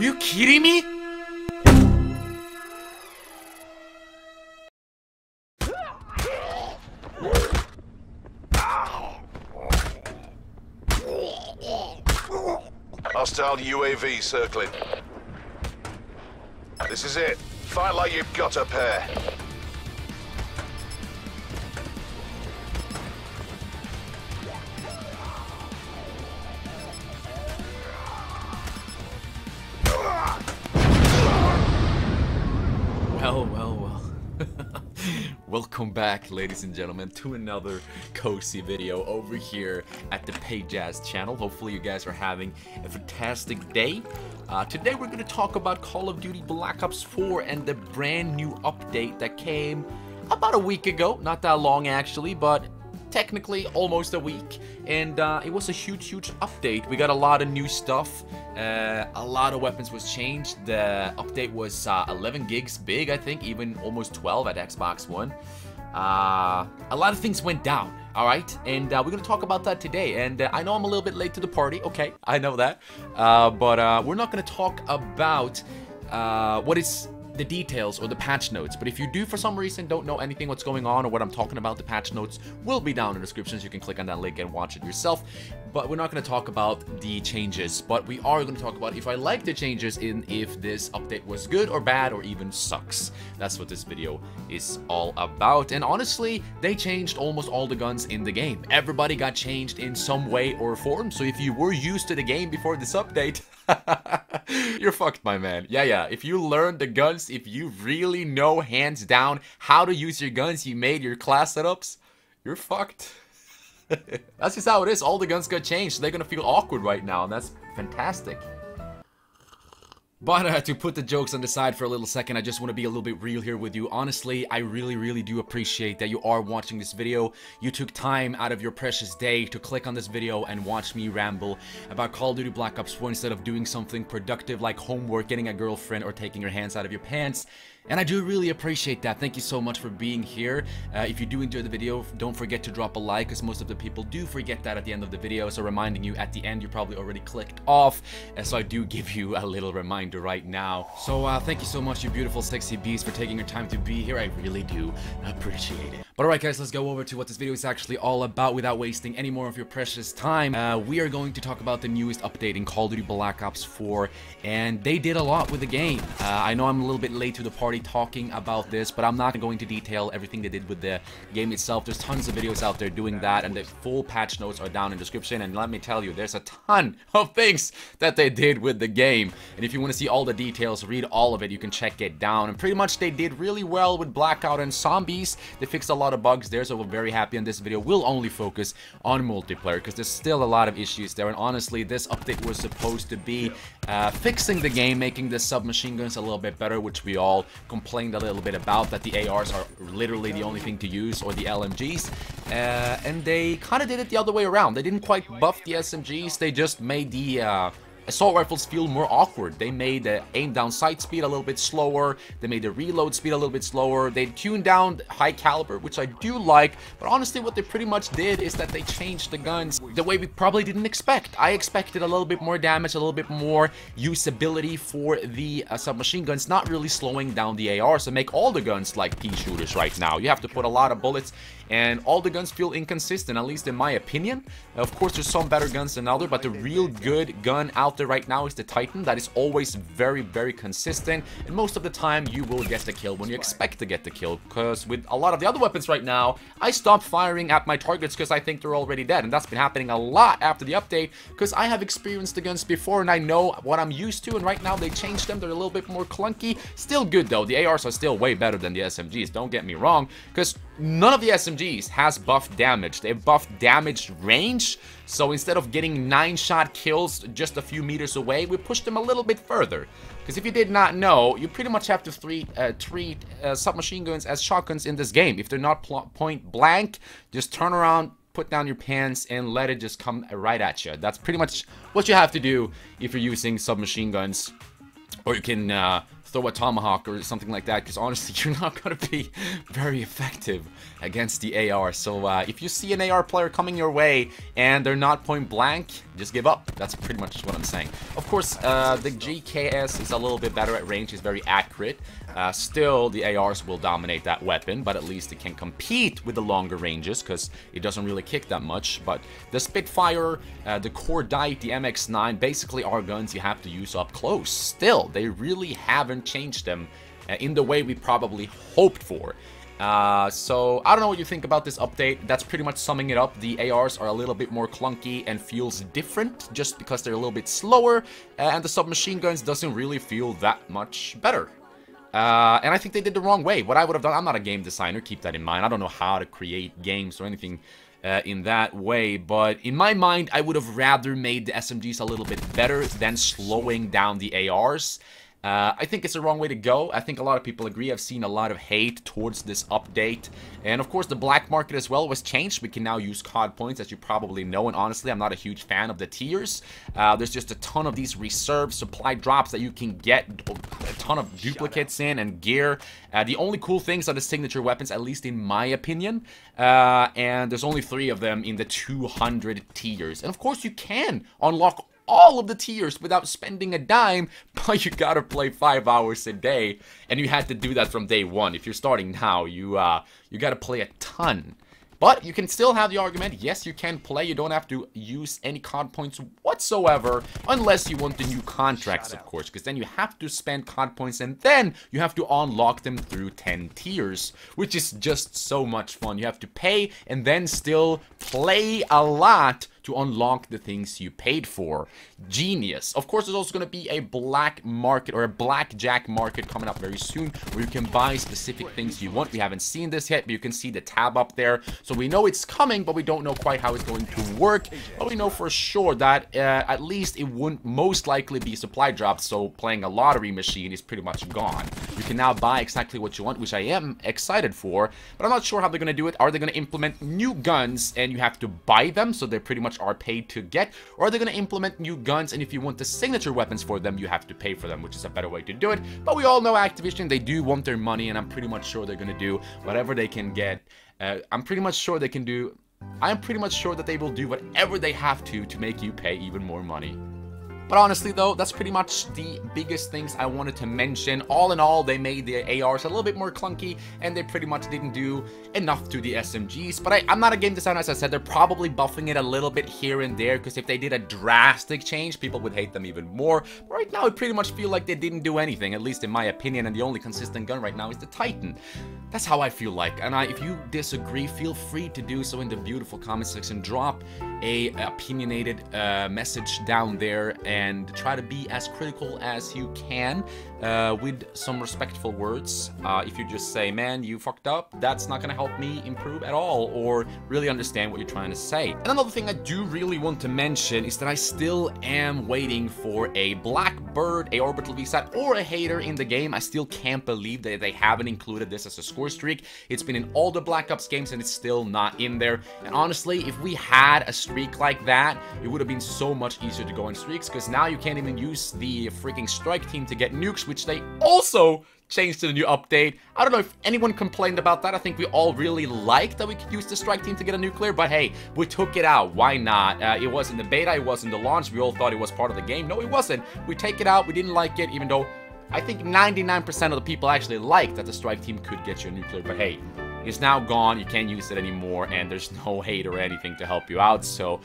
Are you kidding me? Hostile UAV circling. This is it. Fight like you've got a pair. Well. Welcome back, ladies and gentlemen, to another cozy video over here at the Jazz channel. Hopefully you guys are having a fantastic day. Today we're going to talk about Call of Duty Black Ops 4 and the brand new update that came about a week ago. Not that long actually, but technically almost a week. And it was a huge update. We got a lot of new stuff. A lot of weapons was changed. The update was 11 gigs big, I think, even almost 12 at Xbox One. A lot of things went down, alright? And we're gonna talk about that today. And I know I'm a little bit late to the party, okay, I know that. But we're not gonna talk about what is the details or the patch notes. But if you do for some reason don't know anything what's going on or what I'm talking about, the patch notes will be down in the description, so you can click on that link and watch it yourself. But we're not going to talk about the changes, but we are going to talk about if I like the changes and if this update was good or bad or even sucks. That's what this video is all about. And honestly, they changed almost all the guns in the game. Everybody got changed in some way or form. So if you were used to the game before this update, you're fucked, my man. Yeah. If you learned the guns, if you really know hands down how to use your guns, you made your class setups, you're fucked. That's just how it is. All the guns got changed, so they're gonna feel awkward right now, and that's fantastic. But to put the jokes on the side for a little second, I just want to be a little bit real here with you. Honestly, I really do appreciate that you are watching this video. You took time out of your precious day to click on this video and watch me ramble about Call of Duty Black Ops 4 instead of doing something productive like homework, getting a girlfriend, or taking your hands out of your pants. And I do really appreciate that. Thank you so much for being here. If you do enjoy the video, don't forget to drop a like, because most of the people do forget that at the end of the video. So reminding you at the end, you probably already clicked off. So I do give you a little reminder right now. So thank you so much, you beautiful, sexy beast, for taking your time to be here. I really do appreciate it. But alright guys, let's go over to what this video is actually all about without wasting any more of your precious time. We are going to talk about the newest update in Call of Duty Black Ops 4, and they did a lot with the game. I know I'm a little bit late to the party talking about this, but I'm not going to detail everything they did with the game itself. There's tons of videos out there doing that, and the full patch notes are down in the description. And let me tell you, there's a ton of things that they did with the game, and if you want to see all the details, read all of it, you can check it down. And pretty much they did really well with Blackout and Zombies. They fixed a lot of bugs there, so we're very happy. On this video we'll only focus on multiplayer because there's still a lot of issues there. And honestly, this update was supposed to be fixing the game, making the submachine guns a little bit better, which we all complained a little bit about, that the ARs are literally the only thing to use, or the LMGs, and they kind of did it the other way around. They didn't quite buff the SMGs, they just made the assault rifles feel more awkward. They made the aim down sight speed a little bit slower. They made the reload speed a little bit slower. They tuned down high caliber, which I do like. But honestly, what they pretty much did is that they changed the guns the way we probably didn't expect. I expected a little bit more damage, a little bit more usability for the submachine guns, not really slowing down the ARs, so make all the guns like pea shooters right now. You have to put a lot of bullets, and all the guns feel inconsistent, at least in my opinion. Of course, there's some better guns than others, but the real good gun out there right now is the Titan. That is always very consistent, and most of the time you will get the kill when you expect to get the kill, because with a lot of the other weapons right now, I stopped firing at my targets because I think they're already dead, and that's been happening a lot after the update, because I have experienced the guns before and I know what I'm used to, and right now they changed them. They're a little bit more clunky. Still good though. The ARs are still way better than the SMGs, don't get me wrong, because none of the SMGs has buffed damage. They've buffed damage range. So instead of getting 9-shot kills just a few meters away, we pushed them a little bit further. Because if you did not know, you pretty much have to treat submachine guns as shotguns in this game. If they're not point blank, just turn around, put down your pants, and let it just come right at you. That's pretty much what you have to do if you're using submachine guns. Or you can throw a tomahawk or something like that, because honestly, you're not going to be very effective against the AR. So if you see an AR player coming your way and they're not point blank, just give up. That's pretty much what I'm saying. Of course, the GKS is a little bit better at range, is very accurate. Still, the ARs will dominate that weapon, but at least it can compete with the longer ranges, because it doesn't really kick that much. But the Spitfire, the Cordite, the MX-9, basically are guns you have to use up close. Still, they really haven't changed them in the way we probably hoped for. So, I don't know what you think about this update. That's pretty much summing it up. The ARs are a little bit more clunky and feels different just because they're a little bit slower, and the submachine guns doesn't really feel that much better. And I think they did the wrong way. What I would have done, I'm not a game designer, keep that in mind. I don't know how to create games or anything in that way, but in my mind, I would have rather made the SMGs a little bit better than slowing down the ARs. I think it's the wrong way to go. I think a lot of people agree. I've seen a lot of hate towards this update. And of course, the black market as well was changed. We can now use COD points, as you probably know. And honestly, I'm not a huge fan of the tiers. There's just a ton of these reserve supply drops that you can get a ton of duplicates in and gear. The only cool things are the signature weapons, at least in my opinion. And there's only 3 of them in the 200 tiers. And of course, you can unlock all of the tiers without spending a dime, but you gotta play 5 hours a day, and you had to do that from day 1. If you're starting now, you gotta play a ton. But you can still have the argument, yes, you can play, you don't have to use any COD points whatsoever, unless you want the new contracts, of course, because then you have to spend COD points, and then you have to unlock them through 10 tiers, which is just so much fun. You have to pay, and then still play a lot to unlock the things you paid for. Genius. Of course, there's also going to be a black market or a blackjack market coming up very soon where you can buy specific things you want. We haven't seen this yet, but you can see the tab up there. So we know it's coming, but we don't know quite how it's going to work. But we know for sure that at least it wouldn't most likely be supply drops, so playing a lottery machine is pretty much gone. You can now buy exactly what you want, which I am excited for, but I'm not sure how they're going to do it. Are they going to implement new guns and you have to buy them, so they pretty much are paid to get, or are they going to implement new guns and if you want the signature weapons for them, you have to pay for them, which is a better way to do it. But we all know Activision, they do want their money, and I'm pretty much sure they're going to do whatever they can get. I'm pretty much sure that they will do whatever they have to make you pay even more money. But honestly, though, that's pretty much the biggest things I wanted to mention. All in all, they made the ARs a little bit more clunky, and they pretty much didn't do enough to the SMGs. But I'm not a game designer, as I said. They're probably buffing it a little bit here and there, because if they did a drastic change, people would hate them even more. But right now, it pretty much feels like they didn't do anything, at least in my opinion, and the only consistent gun right now is the Titan. That's how I feel like. And if you disagree, feel free to do so in the beautiful comment section. Drop a opinionated message down there, and try to be as critical as you can with some respectful words. If you just say, man, you fucked up, that's not gonna help me improve at all or really understand what you're trying to say. And another thing I do really want to mention is that I still am waiting for a Blackbird, a orbital VSAT, or a hater in the game. I still can't believe that they haven't included this as a score streak. It's been in all the Black Ops games and it's still not in there. And honestly, if we had a streak like that, it would have been so much easier to go on streaks, because now you can't even use the freaking strike team to get nukes, which they also changed to the new update. I don't know if anyone complained about that. I think we all really liked that we could use the strike team to get a nuclear, but hey, we took it out. Why not? It wasn't the beta, it wasn't the launch. We all thought it was part of the game. No, it wasn't. We take it out. We didn't like it, even though I think 99% of the people actually liked that the strike team could get you a nuclear, but hey, it's now gone. You can't use it anymore, and there's no hate or anything to help you out, so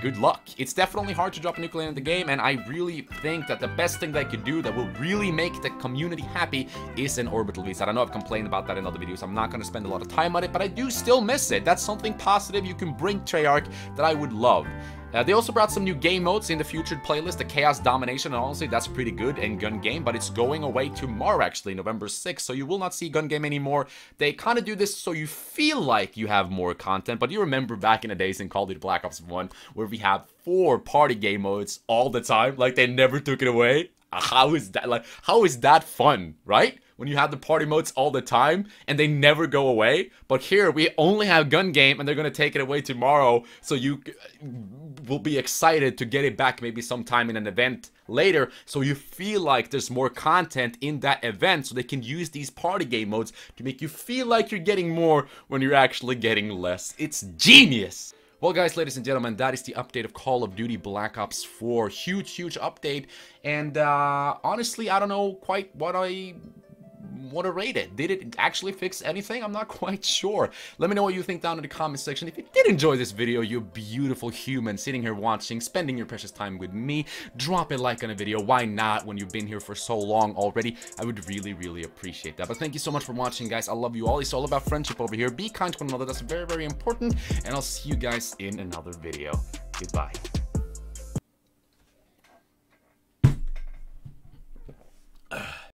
good luck. It's definitely hard to drop a nuclear in the game, and I really think that the best thing they could do that will really make the community happy is an orbital VSAT. I know I've complained about that in other videos. I'm not going to spend a lot of time on it, but I do still miss it. That's something positive you can bring Treyarch that I would love. They also brought some new game modes in the featured playlist, the Chaos Domination, and honestly, that's pretty good, and Gun Game, but it's going away tomorrow, actually, November 6th, so you will not see Gun Game anymore. They kind of do this so you feel like you have more content, but you remember back in the days in Call of Duty Black Ops 1, where we had 4 party game modes all the time, like they never took it away? How is that, how is that fun, right? when you have the party modes all the time and they never go away. But here we only have gun game and they're gonna take it away tomorrow, so you will be excited to get it back maybe sometime in an event later, so you feel like there's more content in that event, so they can use these party game modes to make you feel like you're getting more when you're actually getting less. It's genius! Well guys, ladies and gentlemen, that is the update of Call of Duty Black Ops 4. Huge update, and honestly, I don't know quite what I want to rate it. Did it actually fix anything? I'm not quite sure. Let me know what you think down in the comment section. If you did enjoy this video, you beautiful human sitting here watching, spending your precious time with me, drop a like on a video. Why not, when you've been here for so long already? I would really appreciate that. But thank you so much for watching, guys. I love you all. It's all about friendship over here. Be kind to one another. That's very important. And I'll see you guys in another video. Goodbye.